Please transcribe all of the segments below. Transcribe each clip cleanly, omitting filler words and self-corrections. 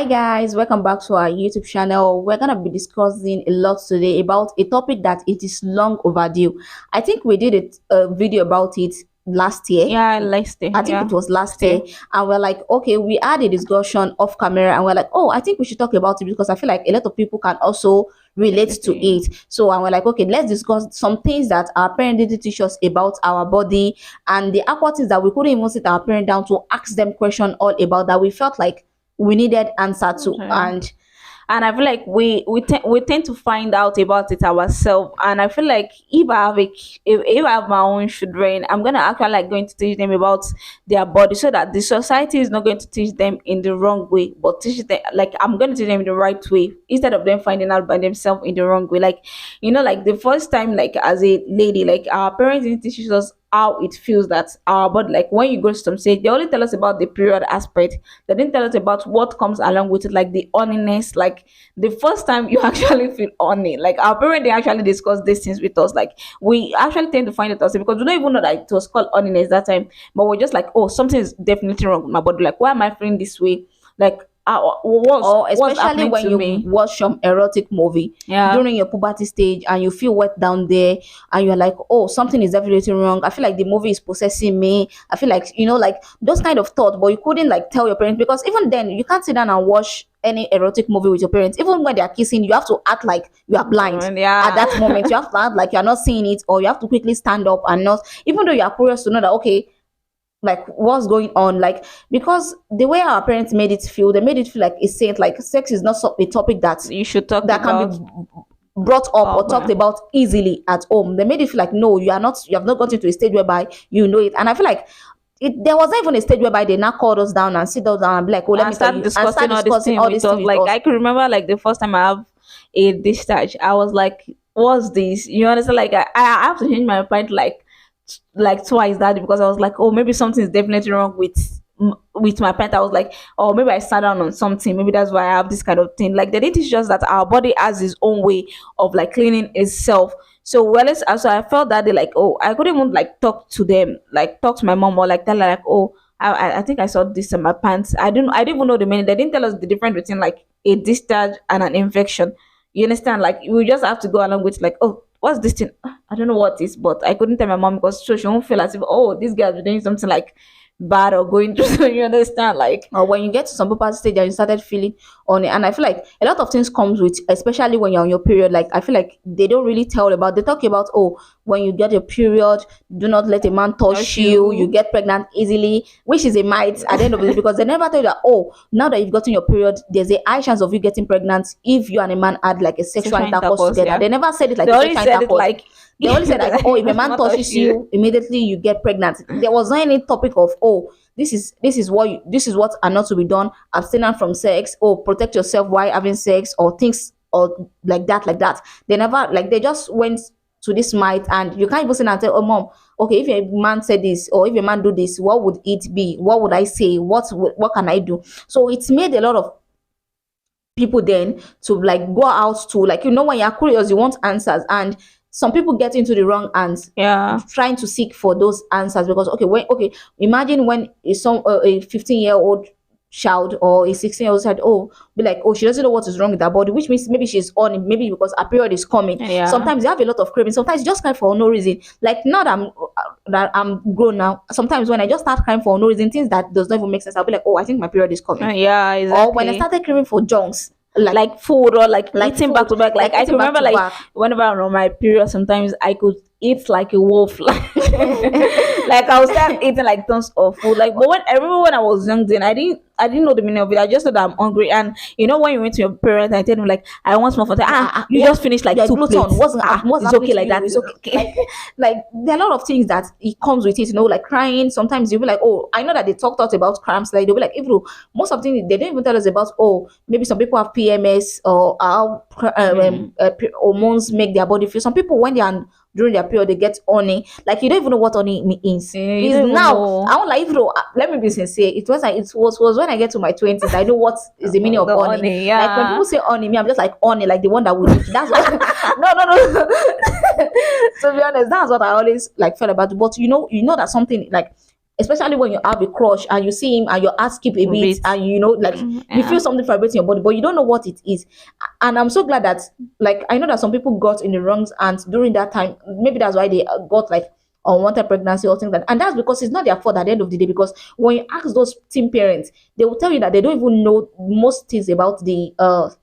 Hi guys, welcome back to our YouTube channel. We're gonna be discussing a lot today about a topic that it is long overdue. I think we did a video about it last year. Yeah, last day. I think Yeah, it was last stay. year, and we're like, okay, we had a discussion off camera, and we're like, oh, I think we should talk about it because I feel like a lot of people can also relate to Okay. it. So, and we're like, okay, let's discuss some things that our parents didn't teach us about our body and the awkward things that we couldn't even sit our parents down to ask them question all about that we felt like we needed answer to. Okay. And And I feel like we tend to find out about it ourselves. And I feel like if I have my own children, I'm gonna actually like going to teach them about their body so that the society is not going to teach them in the wrong way, but teach them like I'm going to teach them in the right way instead of them finding out by themselves in the wrong way. Like like the first time, like as a lady, like our parents didn't teach us how it feels that our body, like when you go to some stage, they only tell us about the period aspect. They didn't tell us about what comes along with it, like the horniness. Like the first time you actually feel horny, like our parents, they actually discuss these things with us. Like we actually tend to find it ourselves because we don't even know that it was called horniness that time, but we're just like, oh, something is definitely wrong with my body. Like, why am I feeling this way? Like, or what's especially happening when to you me? watch some erotic movie Yeah. during your puberty stage and you feel wet down there and you're like, oh, something is definitely wrong. I feel like the movie is possessing me. I feel like, like those kind of thoughts, but you couldn't like tell your parents because even then you can't sit down and watch any erotic movie with your parents. Even when they are kissing, you have to act like you are blind. At Yeah. that moment, you have to act like you're not seeing it, or you have to quickly stand up and not, even though you are curious to know that, okay, like what's going on, like because the way our parents made it feel, they made it feel like it's saint, like sex is not a topic You should talk that can about. be brought up or talked Yeah. about easily at home. They made it feel like no, you have not gotten to a stage whereby you know it. And I feel like there was not even a stage whereby they now called us down and sit us down and be like, oh, let And me tell start you, and start discussing all this discussing thing all with these things us. with Like us. I can remember, like the first time I have a discharge, I was like, "What's this?" You understand? Like I have to change my mind like twice that because I was like, "Oh, maybe something is definitely wrong with my pant." I was like, "Oh, maybe I sat down on something. Maybe that's why I have this kind of thing." Like they did teach us that our body has its own way of like cleaning itself. So well, so I felt that they like, oh, I couldn't even like talk to them, like talk to my mom or like tell her like, oh, I think I saw this in my pants. I didn't even know the meaning. They didn't tell us the difference between like a discharge and an infection. You understand? Like we just have to go along with like, oh, what's this thing? I don't know what it is, but I couldn't tell my mom because so she won't feel as if, oh, this girl's doing something like bad or going through. So you understand? Like Or when you get to some puberty stage and you started feeling on it, and I feel like a lot of things comes with, especially when you're on your period, like I feel like they don't really tell about, they talk about, oh, when you get your period, do not let a man touch touch you you. get pregnant easily, which is a might at the end of the day, because they never tell you that, oh, now that you've gotten your period, there's a high chance of you getting pregnant if you and a man had like a sexual Sexual intercourse intercourse, together. yeah. They never said it like They a already sexual said it intercourse. like They only said like, oh, if a man not touch touches you. you, immediately you get pregnant. There was not any topic of, oh, this is what are not to be done. Abstinence from sex, or protect yourself while having sex, or things or like that. They never, like, they just went to this might, and you can't even sit and tell, oh mom, okay, if a man said this or if a man do this, what would it be? What would I say? What can I do? So it's made a lot of people then to like go out to, like, when you're curious, you want answers, and some people get into the wrong hands Yeah. trying to seek for those answers. Because imagine when a 15-year-old child or a 16-year-old child, oh, be like, oh, she doesn't know what is wrong with her body, which means maybe she's on it, maybe because her period is coming. Yeah. Sometimes you have a lot of craving, sometimes you just cry for no reason. Like now that I'm grown now, sometimes when I just start crying for no reason, things that does not even make sense, I'll be like, oh, I think my period is coming. Yeah, Or when I exactly. started craving for junks, like Like food or like eating back food, to back. Like like I can eating back remember to like back. whenever I'm on my period, sometimes I could eat like a wolf. Like I would start eating like tons of food. Like but when I remember when I was young then I didn't know the meaning of it. I just know that I'm hungry. And when you went to your parents, I tell them like I want more for that. You What? just finished like You're a two glutton. plates. What's It's happening okay to like you? that. It's It's okay. okay. Like there are a lot of things that it comes with it, like crying. Sometimes you'll be like, oh, I know that they talked about cramps. Like they'll be like, even though most of the things they don't even tell us about, oh, maybe some people have PMS, or how hormones make their body feel. Some people, when they are during their period, they get honey. Like you don't even know what honey means. You Is don't even now I know won't like, even though, let me be sincere. It was when I get to my 20s, I know what is the meaning of the honey. honey. Like when Yeah. people say honey, me, I'm just like honey, like the one that we eat. That's what. No, no, no. To be honest, that's what I always like felt about it. But you know that something like especially when you have a crush and you see him and your heart skip a bit, Bit. and you know, like you Yeah. feel something vibrating in your body, but you don't know what it is. And I'm so glad that, like, I know that some people got in the wrongs, and during that time, maybe that's why they got like unwanted pregnancy or things like that. And that's because it's not their fault at the end of the day. Because when you ask those teen parents, they will tell you that they don't even know most things about the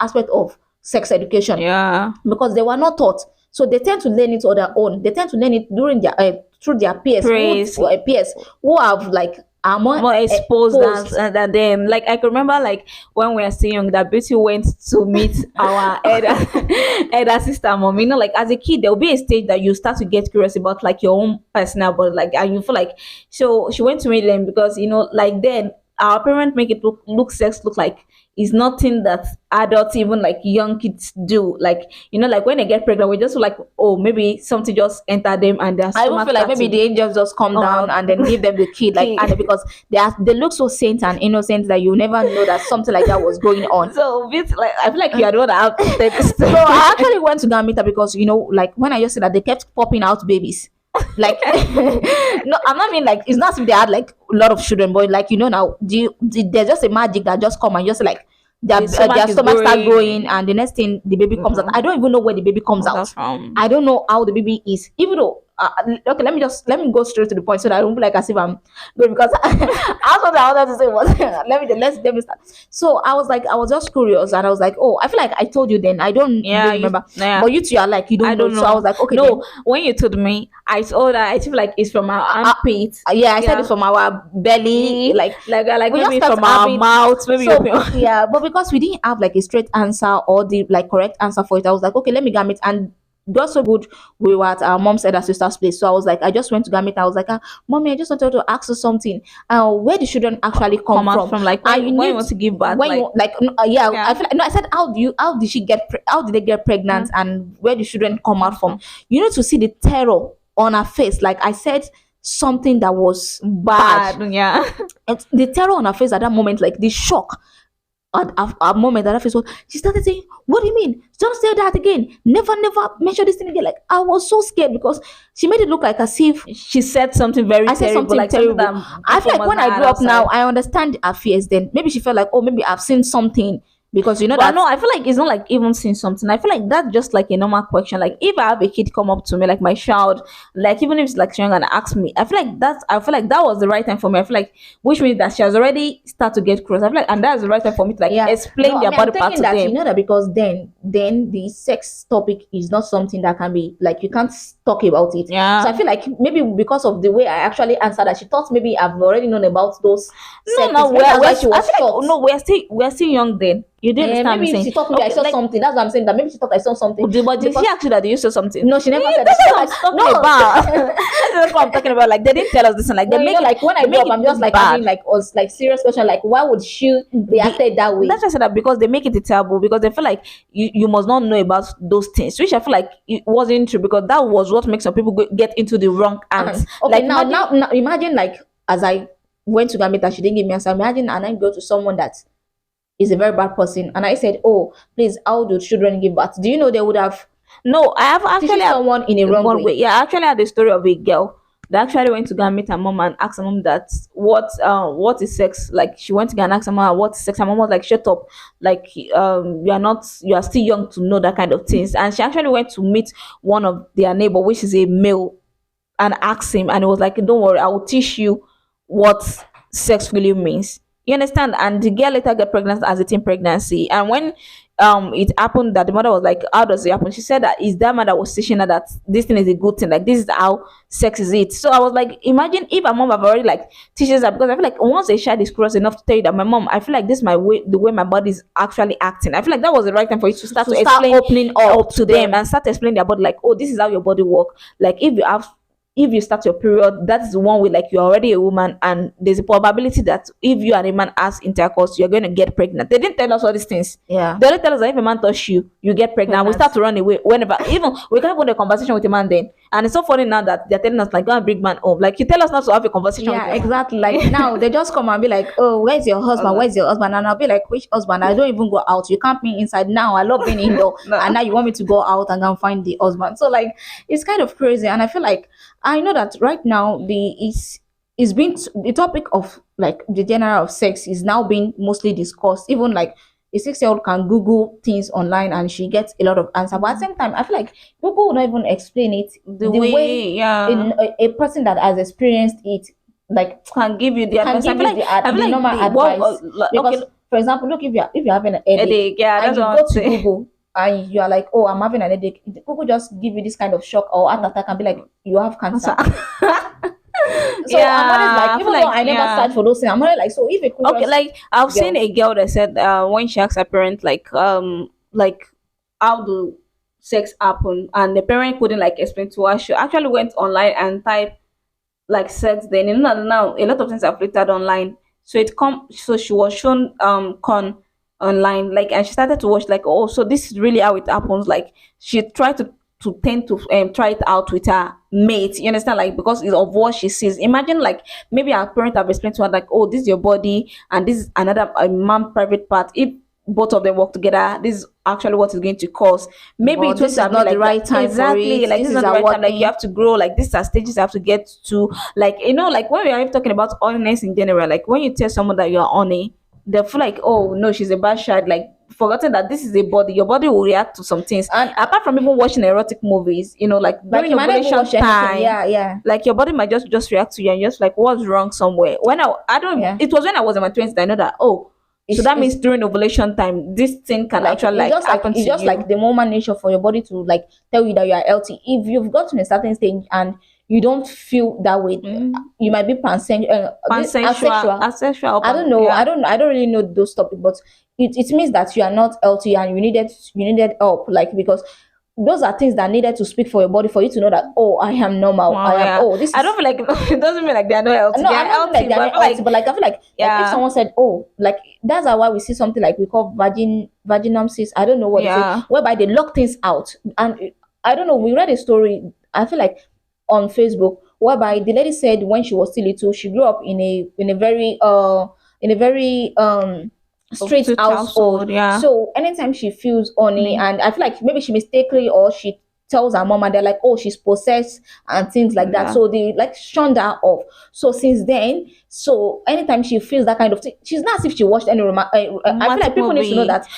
aspect of sex education, Yeah. because they were not taught. So they tend to learn it on their own. They tend to learn it during their through their peers, Praise. peers who have like are More exposed exposed. than them. Like I can remember, like when we were still young, that Beauty went to meet our elder sister mom. You know, like as a kid, there will be a stage that you start to get curious about like your own personal body, like, and you feel like, so she went to meet them because, you know, like then our parents make it look sex look like is nothing that adults, even like young kids do. Like, you know, like when they get pregnant, we just feel like, oh, maybe something just entered them and their I even stomach feel like maybe started. the angels just come down and then give them the kid, like, Kid. and because they look so saint and innocent that you never know that something like that was going on. So bit like I feel like you are the one that have to tell this So story. I actually went to go and meet her because, you know, like when I just said that they kept popping out babies. Like no, I'm not mean like it's not as if they had like a lot of children, but like, you know, now there's just a magic that just come and just like The stomach their is stomach start growing. growing, and the next thing the baby comes out. I don't even know where the baby comes What's out. that from? I don't know how the baby is, even though. Okay, let me go straight to the point so that I don't feel like as if I'm good, because that's what I wanted to say was let me start. So I was just curious, and I was like, oh, I feel like I told you then. I don't Yeah, really remember, yeah. but you two are like you don't I know. don't So I know. was like, okay, No, when you told me, I told her I feel like it's from our armpit. yeah, I said Yeah. it's from our belly, Like we just maybe kept from our having. mouth, maybe you So open. yeah, but because we didn't have like a straight answer or the like correct answer for it, I was like, okay, let me gamit. And got so good, we were at our mom's elder sister's place. So I was like, I just went to gamit. I was like, mommy, I just wanted to ask you something. Where the children actually come Come out from? from like And you when you need want to give birth, when like you like yeah, yeah. I feel like no, I said how did she get how did they get pregnant, and where the children come out from? You need to see the terror on her face. Like I said something that was bad. bad, yeah. And the terror on her face at that moment, like the shock at a moment that her face was, she started saying, what do you mean? Don't say that again. Never mention this thing again. Like I was so scared because she made it look like as if She said something very I said terrible, something like terrible. something that I feel people like must when not I add grew up now, outside. I understand her fears then. Maybe she felt like, oh, maybe I've seen something, because you know But that no, I feel like it's not like even seeing something. I feel like that's just like a normal question. Like if I have a kid come up to me, like my child, like even if it's like young and ask me, I feel like that was the right time for me. I feel like which means that she has already started to get close. I feel like and that's the right time for me to like yeah. explain No, I their mean I'm body part thinking to that you them. know that because then the sex topic is not something that can be like you can't talk about it. Yeah. So I feel like maybe because of the way I actually answered that, she thought maybe I've already known about those No, sex no, things. Maybe that's why she I was feel like shocked. no, we're still young then. You didn't understand me Maybe saying. she thought maybe I Okay, saw like, something. That's what I'm saying. That maybe she thought I saw something. but did she Because actually that you saw something? no, she never Yeah, said that. that's She said what I'm like talking no. about. That's what I'm talking about. Like they didn't tell us this, and like No, they you make know, it, like when I they grew make up, it I'm just look like bad. having like was like serious question, like why would she reacted that way? That's why I said that because they make it a taboo because they feel like you must not know about those things, which I feel like it wasn't true because that was what makes some people get into the wrong hands. Okay, Like now, imagine, now imagine like as I went to go and meet her, she didn't give me answer. Imagine and I go to someone that is a very bad person, and I said, oh, please, how do children give birth? Do you know they would have no, I have teaching actually someone in a wrong one way? way. Yeah, I actually had the story of a girl that actually went to go and meet her mom and ask her mom that what is sex. Like she went to go and ask her mom what is sex. Her mom was like, shut up, like you are still young to know that kind of things. And she actually went to meet one of their neighbor, which is a male, and asked him, and it was like, don't worry, I will teach you what sex really means. You understand? And the girl later got pregnant as a teen pregnancy. And when it happened that the mother was like, how does it happen? She said that is that mother was teaching her that this thing is a good thing, like this is how sex is it. So I was like, imagine if a mom have already like teaches her, because I feel like once a child is curious enough to tell you that my mom, I feel like this is my way, the way my body is actually acting. I feel like that was the right time for you to start To to start explain opening up to them and start explaining their body, like, oh, this is how your body work. Like if you start your period, that's the one way like you're already a woman, and there's a probability that if you and a man has intercourse, you're going to get pregnant. They didn't tell us all these things. Yeah. They only tell us that if a man touch you, you get pregnant. We start to run away whenever. Even we can't have a conversation with a man then. And it's so funny now that they're telling us like, go and bring man home. Like you tell us not to have a conversation with Yeah, your man. exactly. Like now they just come and be like, oh, where's your husband? Where's your husband? And I'll be like, which husband? I don't even go out. You can't be inside now. I love being indoor. No. And now you want me to go out and go and find the husband. So like it's kind of crazy. And I feel like I know that right now it's been the topic of like the genre of sex is now being mostly discussed. Even like a 6-year-old can Google things online and she gets a lot of answer. But at the same time, I feel like people will not even explain it The the way way, yeah, a person that has experienced it like can give you the can advice. give you I feel the like normal the what advice. okay, Because for example, look, if you're having a headache headache, yeah, and that's you what I go want to to say. Google and you are like, oh, I'm having an headache, Google just give you this kind of shock or heart attack and be like, you have So- cancer. So I'm always like, yeah, I feel even though like, I never yeah. search for those things, I'm always like, so if a Okay, curious like I've seen girl, a girl that said when she asked her parent like how do sex happen, and the parent couldn't like explain to her. She actually went online and typed like sex. Then you know now a lot of things are filtered online, so she was shown con online, like, and she started to watch like, oh, so this is really how it happens. Like she tried to tend to try it out with her mate, you understand, like because of what she sees. Imagine like maybe her parent have explained to her like, oh, this is your body and this is another man private part. If both of them work together, this is actually what is going to cause. Maybe but it won't this is have been not the like that. right time for Exactly, it. like this This is is not the a right time. what Like you thing. have to grow. Like these are stages you have to get to. Like like when we are talking about honest in general, like when you tell someone that you are honest, they feel like, oh no, she's a bad child. Like forgotten that this is a body. Your body will react to some things. And Apart from even watching erotic movies, like like during you might not even ovulation watch anything. time, Yeah, yeah, like your body might just react to you and just like what's wrong somewhere. When I don't. yeah. It was when I was in my 20s that I know that, oh, so that It's means during ovulation time, this thing can like actually like happen it's to just like you. the normal nature for your body to like tell you that you are healthy. If you've got to a certain stage and you don't feel that way, Mm. you might be Pansexual, asexual. asexual, I don't know. yeah. I don't really know those topics, but it means that you are not healthy and you needed help. Like because those are things that needed to speak for your body for you to know that, oh, I am normal. I Wow, am, yeah. oh, this I don't is feel like it doesn't mean like they are not healthy. no, They are I'm not saying like healthy, they're but I not feel healthy, like, but like I feel like if yeah, someone said, oh, like that's why we see something like we call vaginum cyst. I don't know what they say, yeah. whereby they lock things out. And I don't know, we read a story, I feel like on Facebook, whereby the lady said when she was still little, she grew up in a very Of straight two household. household, yeah. So anytime she feels horny, Me. and I feel like maybe she mistakenly or she tells her mom and they're like, oh, she's possessed and things like that. Yeah. So they like shunned her off. So since then, so anytime she feels that kind of thing, she's not as if she watched any I feel like Romantic people need to know movie. that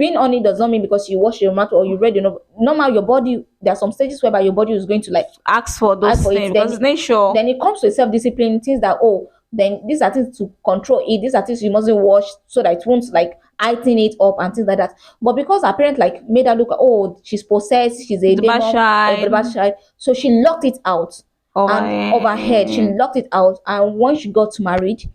being on it does not mean because you watch the romantic or you read the novel. Normal, your body, there are some stages whereby your body is going to like Ask for ask those for it. things because it's not sure. Then it comes to self-discipline, things that, oh, then these are things to control it, these are things you mustn't watch so that it won't like heighten it up and things like that. But because her parents like made her look, oh, she's possessed, she's a The bad demon, a bad child. child, so she locked it out Over and overhead she here. locked it out. And when she got married,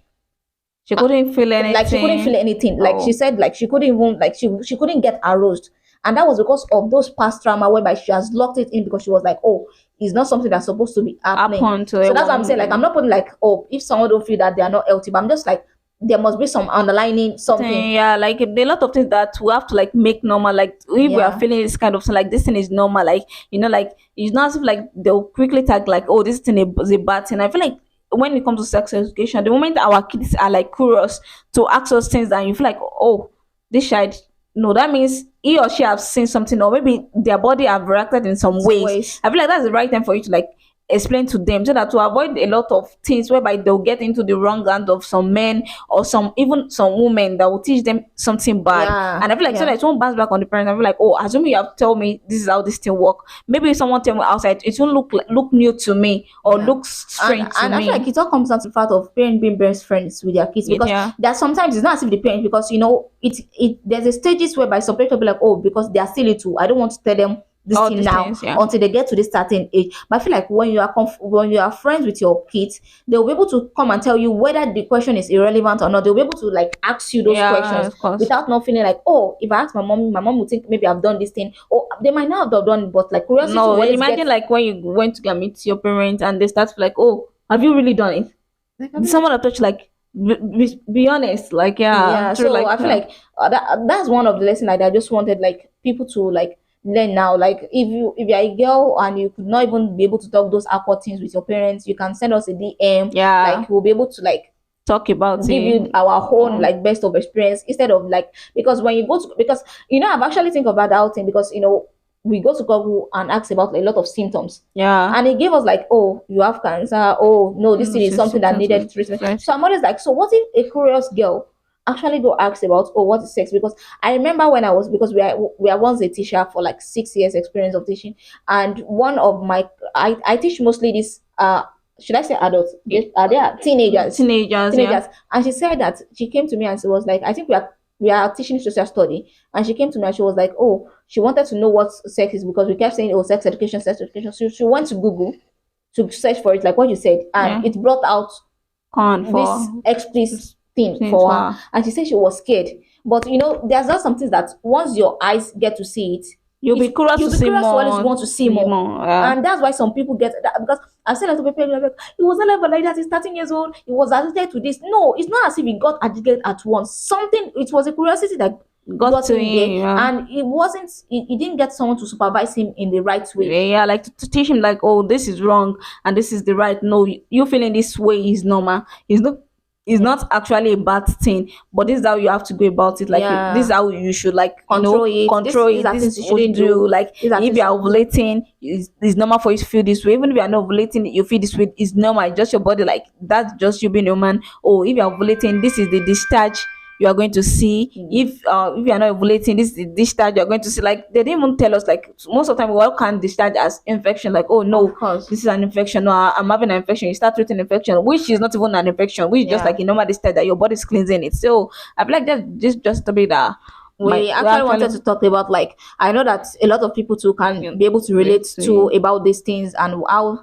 She couldn't feel like she couldn't feel anything. anything, like she Oh, said, like she couldn't even like she couldn't get aroused. And that was because of those past trauma whereby she has locked it in because she was like, oh, it's not something that's supposed to be happening. happen to So a that's what I'm saying, like I'm woman. not putting like, oh, if someone don't feel that they are not healthy, but I'm just like there must be some underlining something. Yeah, like there are a lot of things that we have to like make normal. Like if we are Yeah, feeling this kind of thing, like this thing is normal. Like like it's not as if like they'll quickly tag like, oh, this thing is a bad thing. I feel like when it comes to sex education, the moment our kids are like curious to ask us things, and you feel like, oh, this child, no, that means he or she have seen something, or maybe their body have reacted in some some ways. ways. I feel like that's the right time for you to like explain to them so that to avoid a lot of things whereby they'll get into the wrong hand of some men or some even some women that will teach them something bad. Yeah, And I feel like so yeah. that it won't bounce back on the parents. I feel like, oh, assuming you have told me this is how this thing work. Maybe if someone tell me outside, it won't look new to me or Yeah. look strange to And I feel me. like it all comes down to the fact of parents being best friends with their kids because Yeah. there are sometimes it's not as if the parents because it there's a stages whereby some parents will be like, oh, because they are still little, I don't want to tell them this All thing these now things, yeah. until they get to this certain age. But I feel like when you are friends with your kids, they'll be able to come and tell you whether the question is irrelevant or not. They'll be able to like ask you those Yeah, questions of course. without not feeling like, oh, if I ask my mom will think maybe I've done this thing, or they might not have done it, but like curiosity No, will always imagine get like when you went to go meet your parents and they start to like, oh, have you really done it? like, I feel like Someone approach like, be honest, like, yeah, yeah. true, So like, I feel like that's one of the lessons like I just wanted like people to like learn now. Like if you're a girl and you could not even be able to talk those awkward things with your parents, you can send us a DM. yeah, Like we'll be able to like talk about give it. you our own like best of experience instead of like because when you go to because I've actually think about that whole thing because we go to Google and ask about a lot of symptoms, Yeah. and it gave us like, oh, you have cancer. Oh no, this thing is something that needed treatment. Right. So I'm always like, so what if a curious girl actually go ask about, oh, what is sex? Because I remember when I was, because we are once a teacher for like 6 years experience of teaching, and one of my, I teach mostly this should I say adults? They are teenagers. Teenagers, yeah. Teenagers. And she said that she came to me and she was like, I think we are teaching social study. And she came to me and she was like, oh, she wanted to know what sex is, because we kept saying, oh, sex education, sex education. So she went to Google to search for it, like what you said, and Yeah. it brought out Con this for explicit thing things for for her. her. And she said she was scared. But there's just some things that once your eyes get to see it, You'll be curious you'll to be see curious to always more. want to see more. Yeah. And that's why some people get that, because I've seen a lot of people like, it was not ever like that. He's 13 years old. He was addicted to this. No, it's not as if he got addicted at once. Something, it was a curiosity that got To him him, there, yeah. and it wasn't. He didn't get someone to supervise him in the right way. Yeah, like to teach him like, oh, this is wrong and this is the right. No, you feeling this way is normal. It's not actually a bad thing, but this is how you have to go about it. Like this is Yeah. how you should, like, Control it. control These it. are This things is you what shouldn't you do. do. Like These are if things you are ovulating, it's normal for you to feel this way. Even if you are not ovulating, you feel this way. It's normal. It's just your body. Like that's just you being human. Oh, if you are ovulating, this is the discharge you are going to see. If you are not ovulating, this is the discharge you are going to see. Like they didn't even tell us. Like most of the time, we all can discharge as infection. Like, oh no, Of course. this is an infection. No, I'm having an infection. You start treating infection, which is not even an infection, which is just Yeah. like a normal discharge that your body's cleansing it. So I feel like that this just to be that We actually wanted to talk about, like, I know that a lot of people too can be able to relate to about these things, and how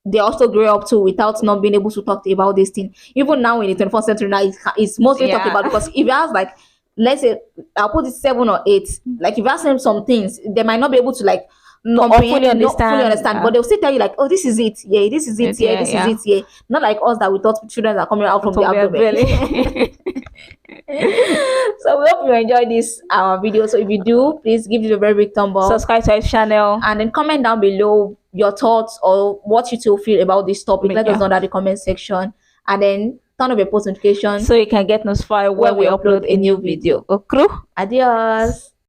they also grew up too without not being able to talk about these things. Even now in the 21st century now, it's mostly talked Yeah. about, because if you ask, like, let's say I'll put it 7 or 8, like if you ask them some things, they might not be able to like No, or comprehend, fully not fully understand. understand, but they'll still tell you like, oh, this is it, yeah, this is it, yeah, Yeah, this yeah. is it, yeah. Not like us that we thought children are coming out from the From their abdomen. belly. So we hope you enjoyed this our video. So if you do, please give it a very big thumb up, Subscribe to our channel. and then comment down below your thoughts or what you two feel about this topic. Let us know in the comment section, and then turn on your post notification So you can get notified when we upload a new video. Okay. Adios.